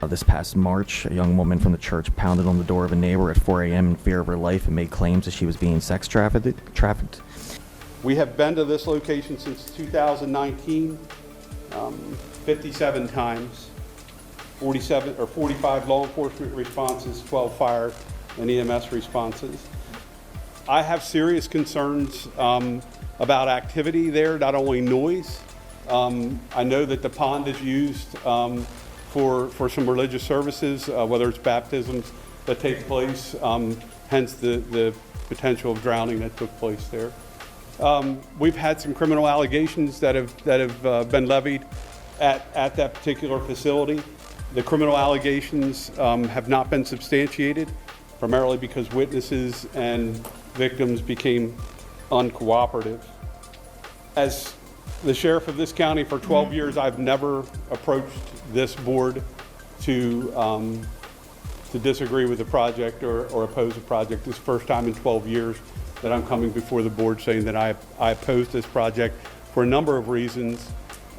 This past March, a young woman from the church pounded on the door of a neighbor at 4 a.m. in fear of her life and made claims that she was being sex trafficked. We have been to this location since 2019, 57 times, 45 law enforcement responses, 12 fire and EMS responses. I have serious concerns about activity there, not only noise. I know that the pond is used for some religious services, whether it's baptisms that take place, hence the potential of drowning that took place there. We've had some criminal allegations that have been levied at that particular facility. The criminal allegations have not been substantiated, primarily because witnesses and victims became uncooperative. As the sheriff of this county for 12 years, I've never approached this board to disagree with the project or oppose the project. This is the first time in 12 years that I'm coming before the board saying that I oppose this project for a number of reasons.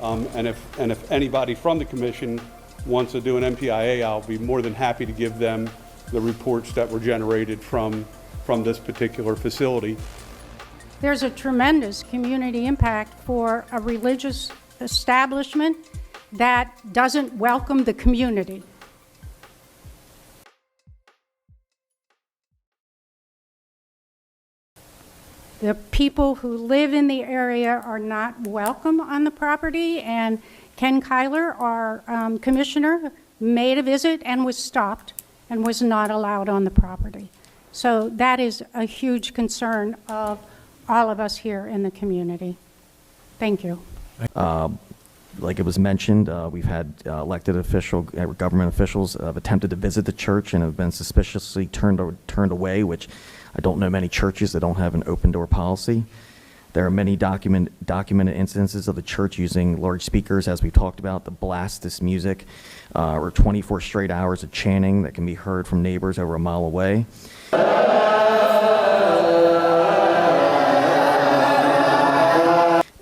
And if anybody from the commission wants to do an MPIA, I'll be more than happy to give them the reports that were generated from this particular facility. There's a tremendous community impact for a religious establishment that doesn't welcome the community. The people who live in the area are not welcome on the property, and Ken Kyler, our commissioner, made a visit and was stopped and was not allowed on the property. So that is a huge concern of all of us here in the community. Thank you. Like it was mentioned, we've had elected government officials have attempted to visit the church and have been suspiciously turned away, which I don't know many churches that don't have an open door policy. There are many documented instances of the church using large speakers, as we've talked about, to blast this music, or 24 straight hours of chanting that can be heard from neighbors over a mile away.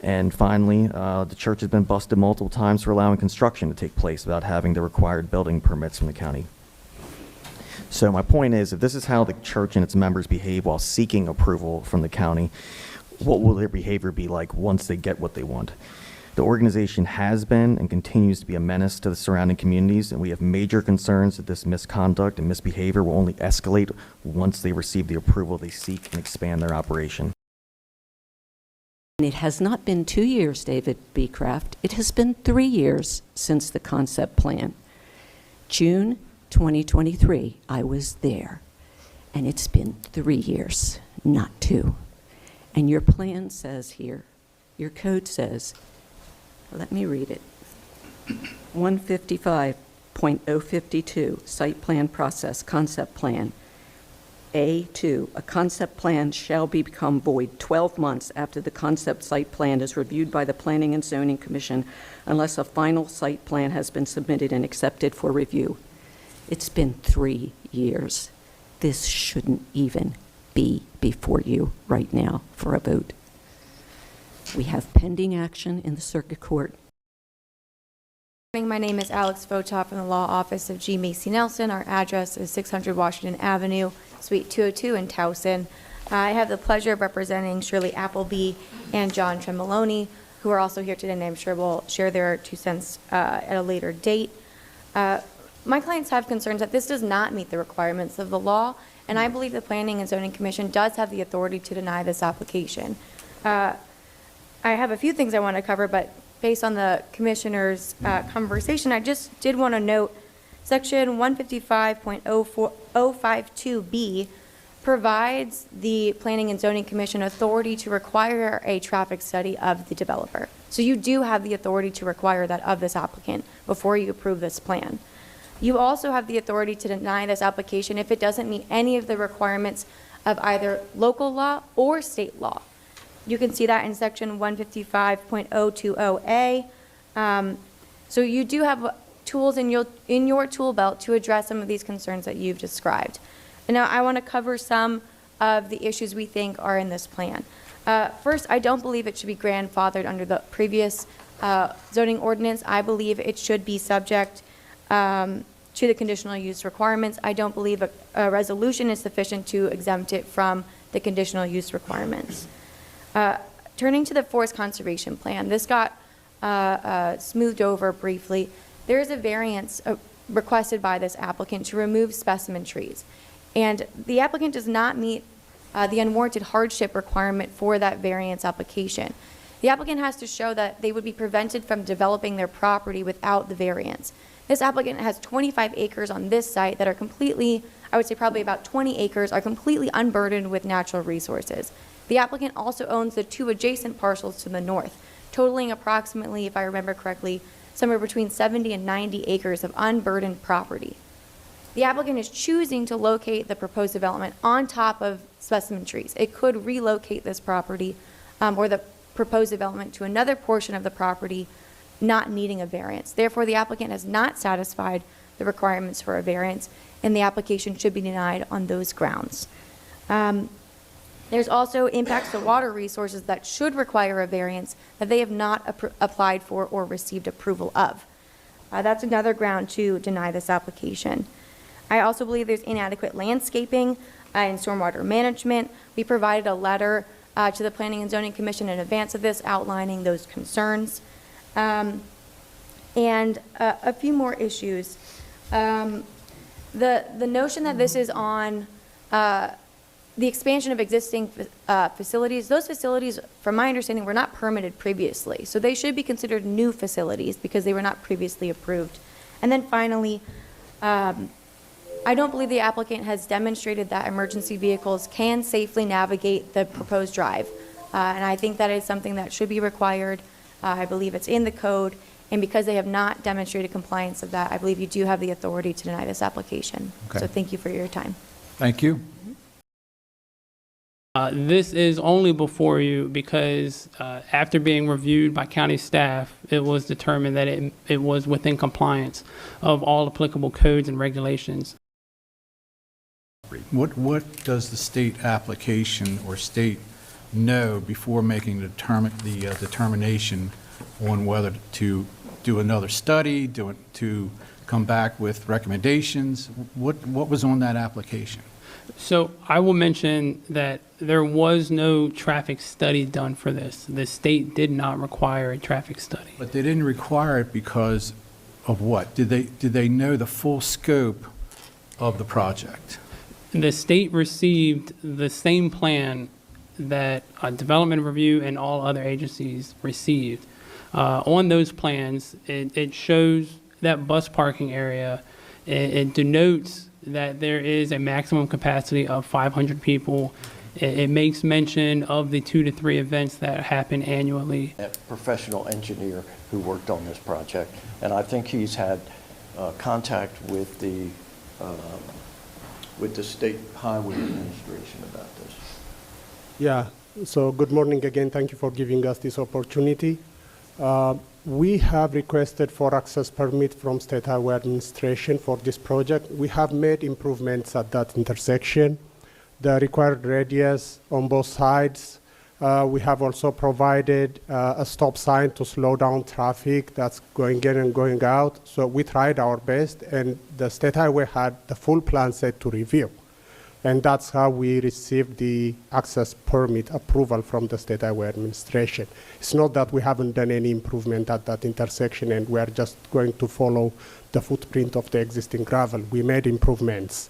And finally, the church has been busted multiple times for allowing construction to take place without having the required building permits from the county. So my point is, if this is how the church and its members behave while seeking approval from the county, what will their behavior be like once they get what they want? The organization has been and continues to be a menace to the surrounding communities, and we have major concerns that this misconduct and misbehavior will only escalate once they receive the approval they seek and expand their operation. It has not been 2 years, David B. Kraft. It has been 3 years since the concept plan. June 2023, I was there, and it's been 3 years, not 2. And your plan says here, your code says, let me read it, 155.052, site plan process, concept plan. A2, a concept plan shall become void 12 months after the concept site plan is reviewed by the Planning and Zoning Commission unless a final site plan has been submitted and accepted for review. It's been 3 years. This shouldn't even be before you right now for a vote. We have pending action in the Circuit Court. My name is Alex Fotop from the Law Office of G. Macy Nelson. Our address is 600 Washington Avenue, Suite 202 in Towson. I have the pleasure of representing Shirley Appleby and John Tremoloni, who are also here today, and I'm sure will share their 2 cents at a later date. My clients have concerns that this does not meet the requirements of the law, and I believe the Planning and Zoning Commission does have the authority to deny this application. I have a few things I want to cover, but based on the commissioner's conversation, I just did want to note section 155.052B provides the Planning and Zoning Commission authority to require a traffic study of the developer. So you do have the authority to require that of this applicant before you approve this plan. You also have the authority to deny this application if it doesn't meet any of the requirements of either local law or state law. You can see that in section 155.020A. So you do have tools in your tool belt to address some of these concerns that you've described. And now I want to cover some of the issues we think are in this plan. First, I don't believe it should be grandfathered under the previous zoning ordinance. I believe it should be subject to to the conditional use requirements. I don't believe a resolution is sufficient to exempt it from the conditional use requirements. Turning to the forest conservation plan, this got smoothed over briefly. There is a variance requested by this applicant to remove specimen trees. And the applicant does not meet the unwarranted hardship requirement for that variance application. The applicant has to show that they would be prevented from developing their property without the variance. This applicant has 25 acres on this site that are completely, I would say probably about 20 acres, are completely unburdened with natural resources. The applicant also owns the 2 adjacent parcels to the north, totaling approximately, if I remember correctly, somewhere between 70 and 90 acres of unburdened property. The applicant is choosing to locate the proposed development on top of specimen trees. It could relocate this property or the proposed development to another portion of the property, not needing a variance. Therefore, the applicant has not satisfied the requirements for a variance, and the application should be denied on those grounds. There's also impacts to water resources that should require a variance that they have not applied for or received approval of. That's another ground to deny this application. I also believe there's inadequate landscaping and stormwater management. We provided a letter to the Planning and Zoning Commission in advance of this outlining those concerns. And a few more issues. The notion that this is on the expansion of existing facilities, those facilities, from my understanding, were not permitted previously. So they should be considered new facilities because they were not previously approved. And then finally, I don't believe the applicant has demonstrated that emergency vehicles can safely navigate the proposed drive. And I think that is something that should be required. I believe it's in the code. And because they have not demonstrated compliance of that, I believe you do have the authority to deny this application. Okay. So thank you for your time. Thank you. This is only before you because after being reviewed by county staff, it was determined that it was within compliance of all applicable codes and regulations. What does the state application or state know before making the determination on whether to do another study, to come back with recommendations? What was on that application? So I will mention that there was no traffic study done for this. The state did not require a traffic study. But they didn't require it because of what? Did they know the full scope of the project? The state received the same plan that Development Review and all other agencies received. On those plans, it shows that bus parking area. It denotes that there is a maximum capacity of 500 people. It makes mention of the 2 to 3 events that happen annually. A professional engineer who worked on this project, and I think he's had contact with the State Highway Administration about this. Yeah, so good morning again. Thank you for giving us this opportunity. We have requested for access permit from State Highway Administration for this project. We have made improvements at that intersection. The required radius on both sides. We have also provided a stop sign to slow down traffic that's going in and going out. So we tried our best, and the State Highway had the full plan set to review. And that's how we received the access permit approval from the State Highway Administration. It's not that we haven't done any improvement at that intersection and we are just going to follow the footprint of the existing gravel. We made improvements.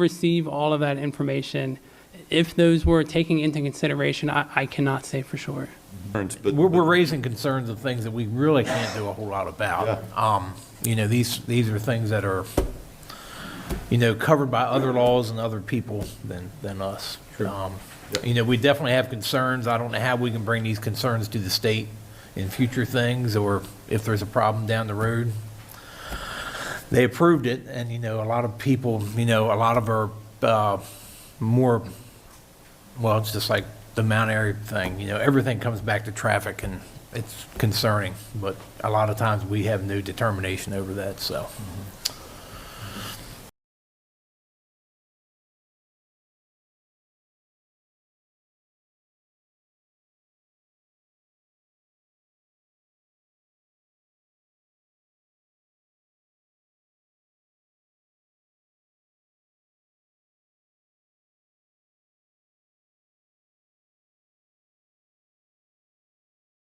receive all of that information. If those were taken into consideration, I cannot say for sure. We're raising concerns of things that we really can't do a whole lot about. You know, these are things that are, you know, covered by other laws and other people than us. You know, we definitely have concerns. I don't know how we can bring these concerns to the state in future things, or if there's a problem down the road. They approved it, and, you know, a lot of people, you know, a lot of our more, well, it's just like the Mount Airy thing, you know, everything comes back to traffic, and it's concerning, but a lot of times we have no determination over that, so.